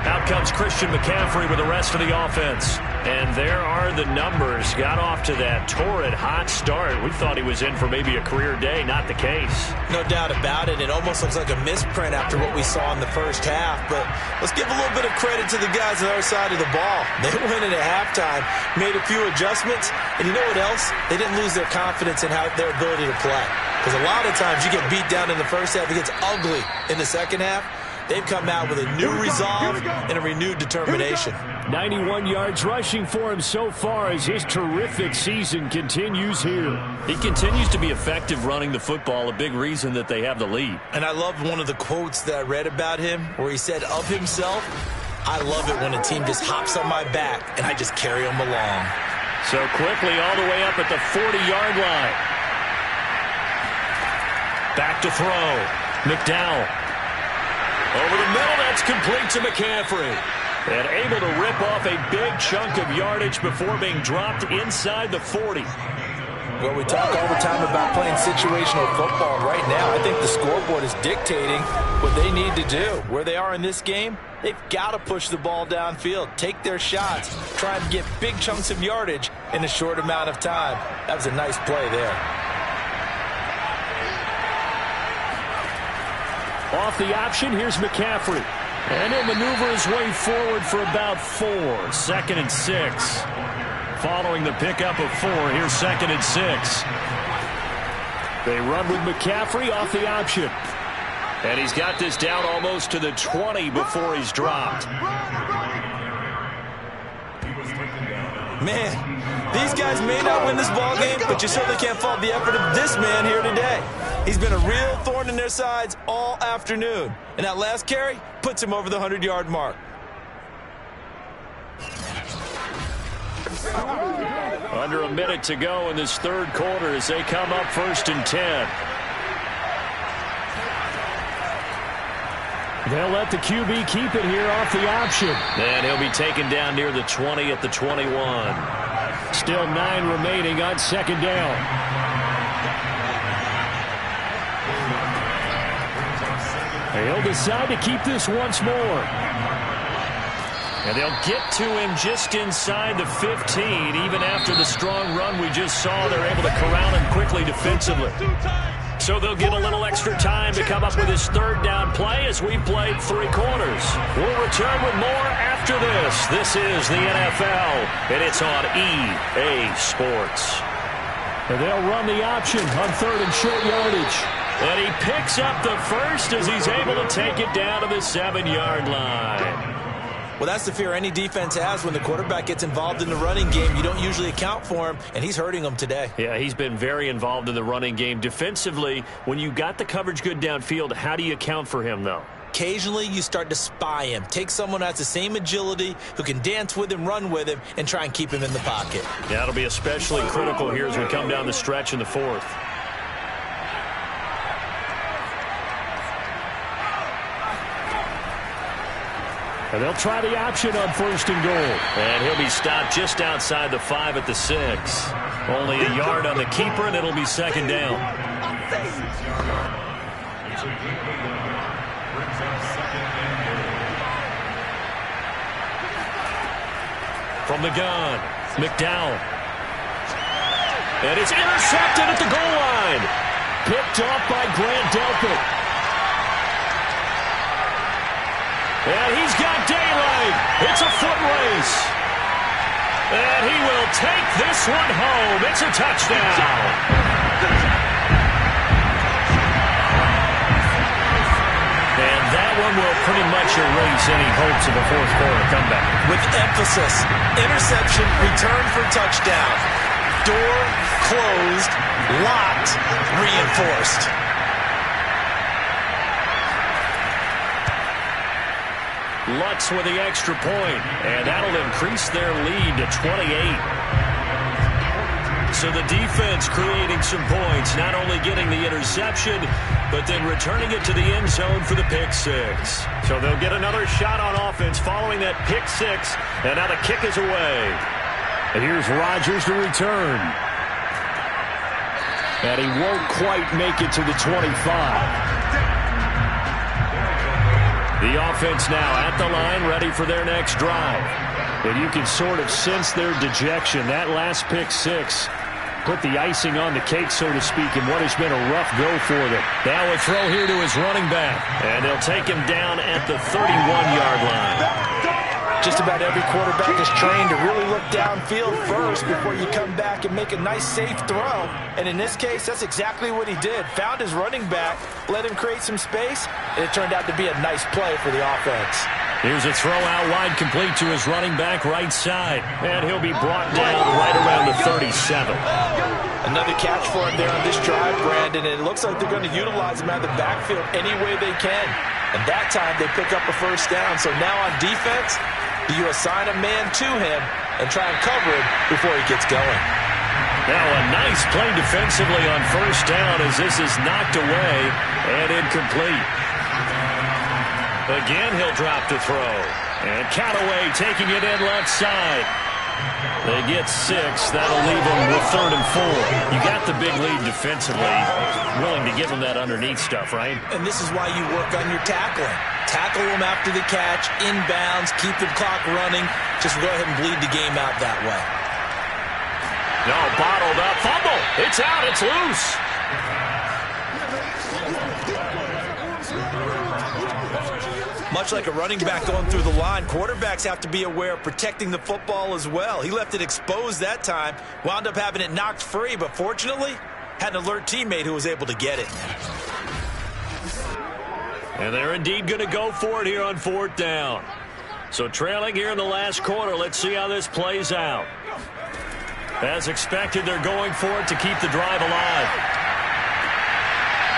Out comes Christian McCaffrey with the rest of the offense. And there are the numbers. Got off to that torrid hot start. We thought he was in for maybe a career day. Not the case. No doubt about it. It almost looks like a misprint after what we saw in the first half. But let's give a little bit of credit to the guys on the other side of the ball. They went in at halftime, made a few adjustments, and you know what else? They didn't lose their confidence in their ability to play. Because a lot of times you get beat down in the first half, it gets ugly in the second half. They've come out with a new resolve and a renewed determination. 91 yards rushing for him so far as his terrific season continues here. He continues to be effective running the football, a big reason that they have the lead. And I loved one of the quotes that I read about him where he said of himself, "I love it when a team just hops on my back and I just carry them along." So quickly all the way up at the 40-yard line. Back to throw. McDowell. Over the middle, that's complete to McCaffrey. And able to rip off a big chunk of yardage before being dropped inside the 40. Well, we talk all the time about playing situational football. Right now, I think the scoreboard is dictating what they need to do. Where they are in this game, they've got to push the ball downfield, take their shots, try and get big chunks of yardage in a short amount of time. That was a nice play there. Off the option, here's McCaffrey. And he'll maneuver his way forward for about 4. 2nd and 6. Following the pickup of 4, here's 2nd and 6. They run with McCaffrey off the option. And he's got this down almost to the 20 before he's dropped. Man, these guys may not win this ball game, but you certainly can't fault the effort of this man here today. He's been a real thorn in their sides all afternoon. And that last carry puts him over the 100-yard mark. Under a minute to go in this third quarter as they come up 1st and 10. They'll let the QB keep it here off the option. And he'll be taken down near the 20 at the 21. Still 9 remaining on 2nd down. They'll decide to keep this once more. And they'll get to him just inside the 15. Even after the strong run we just saw, they're able to corral him quickly defensively. So they'll get a little extra time to come up with his 3rd down play as we played 3 quarters. We'll return with more after this. This is the NFL, and it's on EA Sports. And they'll run the option on 3rd and short yardage. And he picks up the first as he's able to take it down to the 7-yard line. Well, that's the fear any defense has when the quarterback gets involved in the running game. You don't usually account for him, and he's hurting them today. Yeah, he's been very involved in the running game. Defensively, when you got the coverage good downfield, how do you account for him, though? Occasionally, you start to spy him. Take someone who has the same agility, who can dance with him, run with him, and try and keep him in the pocket. Yeah, that'll be especially critical here as we come down the stretch in the 4th. And they'll try the option on 1st and goal. And he'll be stopped just outside the 5 at the 6. Only a yard on the keeper, and it'll be 2nd down. From the gun, McDowell. And it's intercepted at the goal line. Picked off by Grant Delpit. And he's got daylight. It's a foot race. And he will take this one home. It's a touchdown. And that one will pretty much erase any hopes of a 4th quarter comeback. With emphasis, interception, return for touchdown. Door closed, locked, reinforced. Lutz with the extra point, and that'll increase their lead to 28. So the defense creating some points, not only getting the interception, but then returning it to the end zone for the pick six. So they'll get another shot on offense following that pick six, and now the kick is away. And here's Rodgers to return. And he won't quite make it to the 25. The offense now at the line, ready for their next drive. And you can sort of sense their dejection. That last pick six put the icing on the cake, so to speak, in what has been a rough go for them. Now a throw here to his running back. And they'll take him down at the 31-yard line. Just about every quarterback is trained to really look downfield first before you come back and make a nice, safe throw. And in this case, that's exactly what he did. Found his running back, let him create some space, and it turned out to be a nice play for the offense. Here's a throw out wide, complete to his running back right side. And he'll be brought down right around the 37. Another catch for him there on this drive, Brandon, and it looks like they're going to utilize him out of the backfield any way they can. And that time they pick up a first down. So now on defense, do you assign a man to him and try and cover him before he gets going? Now a nice play defensively on first down as this is knocked away and incomplete. Again, he'll drop the throw. And Callaway taking it in left side. They get 6. That'll leave them with 3rd and 4. You got the big lead defensively. Willing to give them that underneath stuff, right? And this is why you work on your tackling. Tackle them after the catch, inbounds, keep the clock running. Just go ahead and bleed the game out that way. No, bottled up. Fumble. It's out. It's loose. Much like a running back going through the line, quarterbacks have to be aware of protecting the football as well. He left it exposed that time, wound up having it knocked free, but fortunately, had an alert teammate who was able to get it. And they're indeed going to go for it here on 4th down. So trailing here in the last quarter, let's see how this plays out. As expected, they're going for it to keep the drive alive.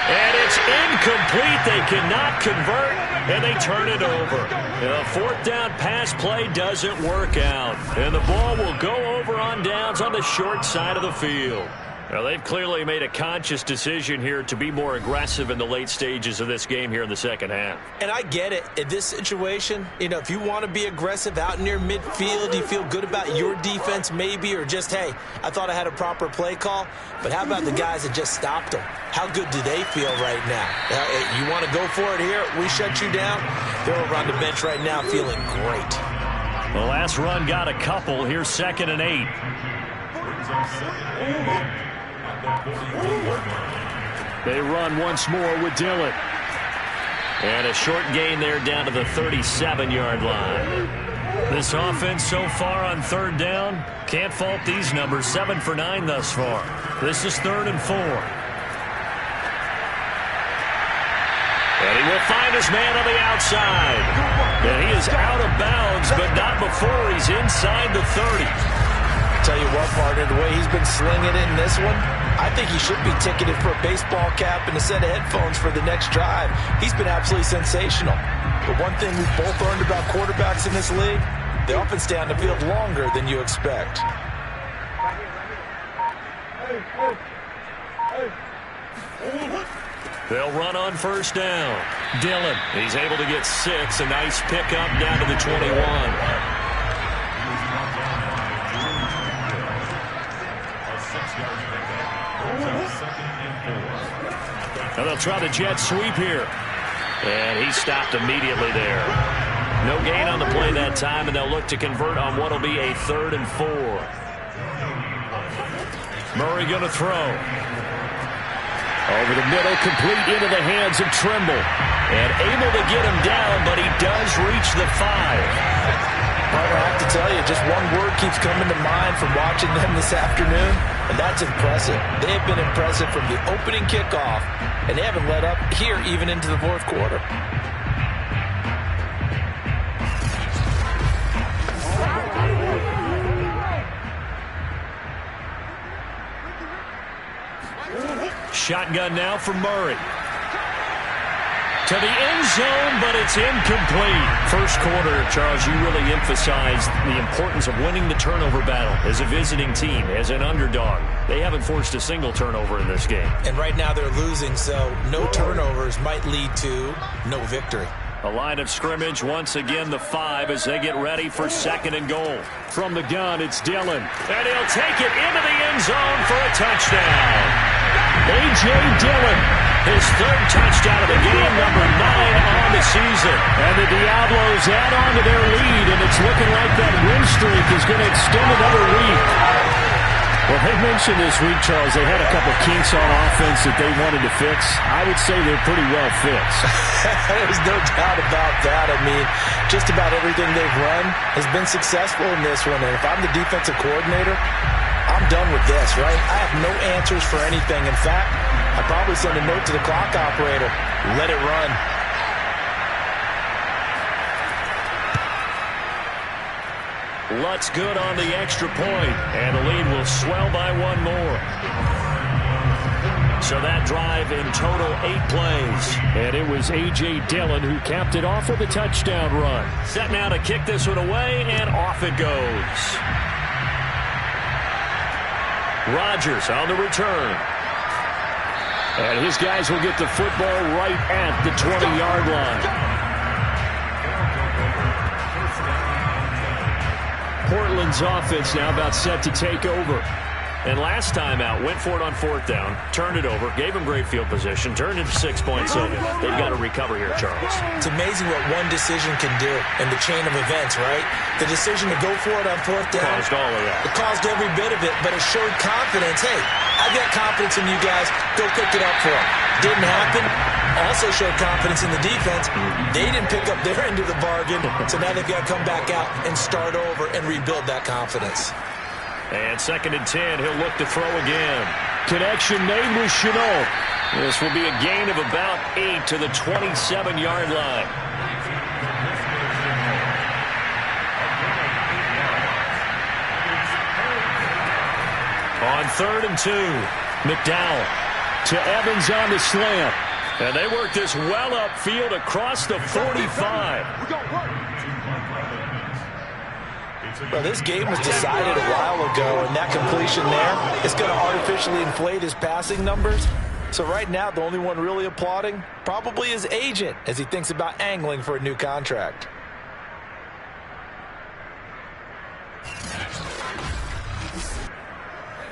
And it's incomplete. They cannot convert, and they turn it over. The 4th down pass play doesn't work out. And the ball will go over on downs on the short side of the field. Now, they've clearly made a conscious decision here to be more aggressive in the late stages of this game here in the second half. And I get it. In this situation, if you want to be aggressive out near midfield, you feel good about your defense maybe, or just, hey, I thought I had a proper play call. But how about the guys that just stopped them? How good do they feel right now? You want to go for it here? We shut you down? They're over on the bench right now feeling great. The last run got a couple. Here's 2nd and 8. They run once more with Dillon. And a short gain there down to the 37-yard line. This offense so far on 3rd down, can't fault these numbers. 7 for 9 thus far. This is 3rd and 4. And he will find his man on the outside. And he is out of bounds, but not before he's inside the 30. Tell you what, partner, the way he's been slinging it in this one, I think he should be ticketed for a baseball cap and a set of headphones for the next drive. He's been absolutely sensational. But one thing we've both learned about quarterbacks in this league, they often stay on the field longer than you expect. They'll run on 1st down. Dillon, he's able to get 6. A nice pickup down to the 21. Now they'll try the jet sweep here. And he stopped immediately there. No gain on the play that time, and they'll look to convert on what will be a 3rd and 4. Murray going to throw. Over the middle, complete into the hands of Trimble. And able to get him down, but he does reach the 5. Partner, I have to tell you, just one word keeps coming to mind from watching them this afternoon, and that's impressive. They have been impressive from the opening kickoff, and they haven't let up here even into the 4th quarter. Shotgun now for Murray. to the end zone, but it's incomplete. First quarter, Charles, you really emphasized the importance of winning the turnover battle as a visiting team, as an underdog. They haven't forced a single turnover in this game. And right now they're losing, so no turnovers might lead to no victory. A line of scrimmage, once again the 5 as they get ready for 2nd and goal. From the gun, it's Dillon. And he'll take it into the end zone for a touchdown. A.J. Dillon. His 3rd touchdown of the game, number 9 on the season. And the Diablos add on to their lead, and it's looking like that win streak is going to extend another week. Well, they mentioned this week, Charles, they had a couple kinks on offense that they wanted to fix. I would say they're pretty well fixed. There's no doubt about that. I mean, just about everything they've run has been successful in this one. And if I'm the defensive coordinator, I'm done with this, right? I have no answers for anything. In fact, I'd probably send a note to the clock operator. Let it run. Lutz good on the extra point, and the lead will swell by 1 more. So that drive in total 8 plays. And it was A.J. Dillon who capped it off with a touchdown run. Set now to kick this one away, and off it goes. Rodgers on the return. And his guys will get the football right at the 20-yard line. Portland's offense now about set to take over. And last time out, went for it on 4th down, turned it over, gave him great field position, turned it 6 points. So they've got to recover here, Charles. It's amazing what one decision can do in the chain of events, right? The decision to go for it on 4th down. Caused all of that. It caused every bit of it, but it showed confidence. Hey, I've got confidence in you guys. Go pick it up for them. Didn't happen. Also showed confidence in the defense. They didn't pick up their end of the bargain, so now they've got to come back out and start over and rebuild that confidence. And 2nd and 10, he'll look to throw again. Connection made with Chenault. This will be a gain of about 8 to the 27-yard line. On 3rd and 2, McDowell to Evans on the slant. And they work this well upfield across the 45. Well, this game was decided a while ago, and that completion there is going to artificially inflate his passing numbers. So right now, the only one really applauding probably his agent as he thinks about angling for a new contract.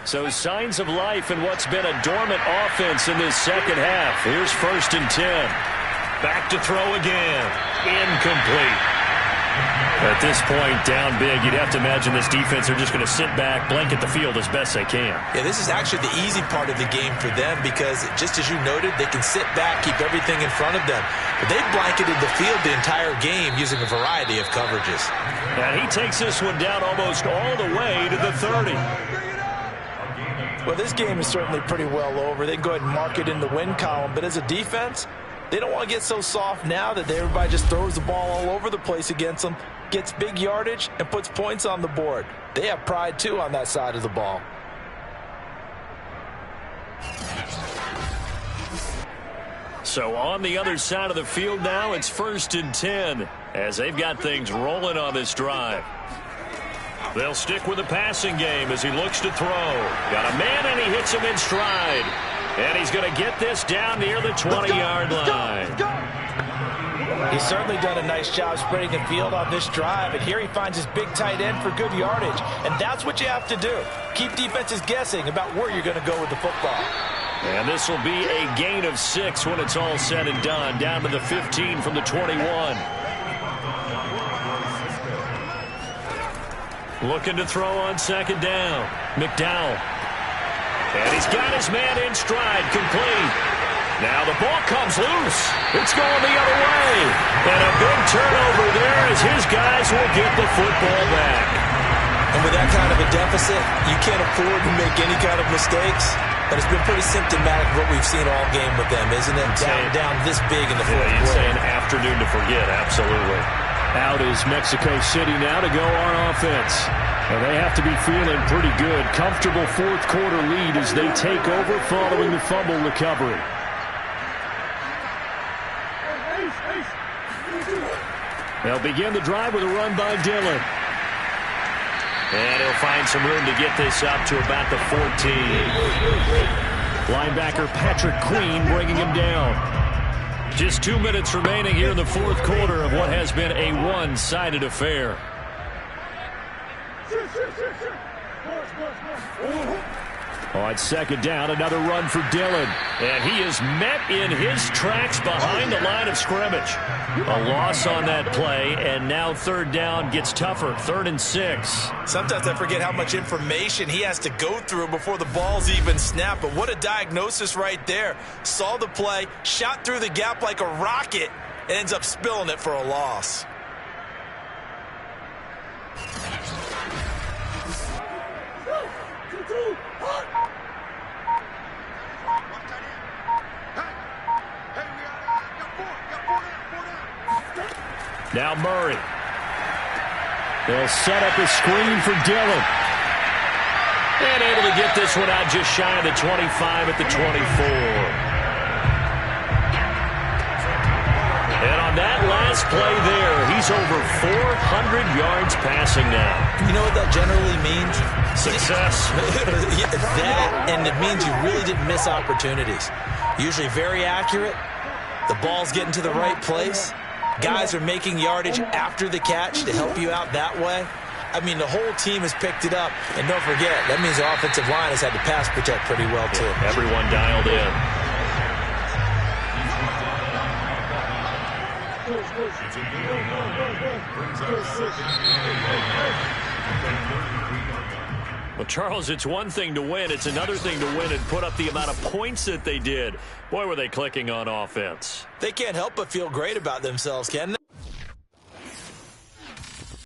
So signs of life in what's been a dormant offense in this 2nd half. Here's 1st and 10. Back to throw again. Incomplete. At this point, down big, you'd have to imagine this defense are just going to sit back, blanket the field as best they can. Yeah, this is actually the easy part of the game for them because, just as you noted, they can sit back, keep everything in front of them. But they've blanketed the field the entire game using a variety of coverages. And he takes this one down almost all the way to the 30. Well, this game is certainly pretty well over. They can go ahead and mark it in the win column. But as a defense, they don't want to get so soft now that everybody just throws the ball all over the place against them, gets big yardage, and puts points on the board. They have pride, too, on that side of the ball. So on the other side of the field now, it's 1st and 10 as they've got things rolling on this drive. They'll stick with the passing game as he looks to throw. Got a man, and he hits him in stride. And he's going to get this down near the 20-yard line. He's certainly done a nice job spreading the field on this drive. And here he finds his big tight end for good yardage. And that's what you have to do. Keep defenses guessing about where you're going to go with the football. And this will be a gain of 6 when it's all said and done. Down to the 15 from the 21. Looking to throw on 2nd down. McDowell. And he's got his man in stride, complete. Now the ball comes loose. It's going the other way. And a big turnover there as his guys will get the football back. And with that kind of a deficit, you can't afford to make any kind of mistakes. But it's been pretty symptomatic of what we've seen all game with them, isn't it? Down this big in the fourth quarter. You'd say an afternoon to forget, absolutely. Out is Mexico City now to go on offense. And they have to be feeling pretty good. Comfortable 4th quarter lead as they take over following the fumble recovery. They'll begin the drive with a run by Dillon. And he'll find some room to get this up to about the 14. Linebacker Patrick Queen bringing him down. Just 2 minutes remaining here in the fourth quarter of what has been a one-sided affair. On second down, another run for Dillon. And he is met in his tracks behind the line of scrimmage. A loss on that play, and now third down gets tougher. 3rd and 6. Sometimes I forget how much information he has to go through before the ball's even snapped. But what a diagnosis right there. Saw the play, shot through the gap like a rocket, and ends up spilling it for a loss. Now Murray. They'll set up a screen for Dillon. And able to get this one out just shy of the 25 at the 24. And on that last play there, he's over 400 yards passing now. You know what that generally means? Success. That, and it means you really didn't miss opportunities. Usually very accurate. The ball's getting to the right place. Guys are making yardage after the catch to help you out that way. I mean, the whole team has picked it up. And don't forget, that means the offensive line has had to pass protect pretty well, too. Yeah, everyone dialed in. Well, Charles, it's one thing to win. It's another thing to win and put up the amount of points that they did. Boy, were they clicking on offense. They can't help but feel great about themselves, can they?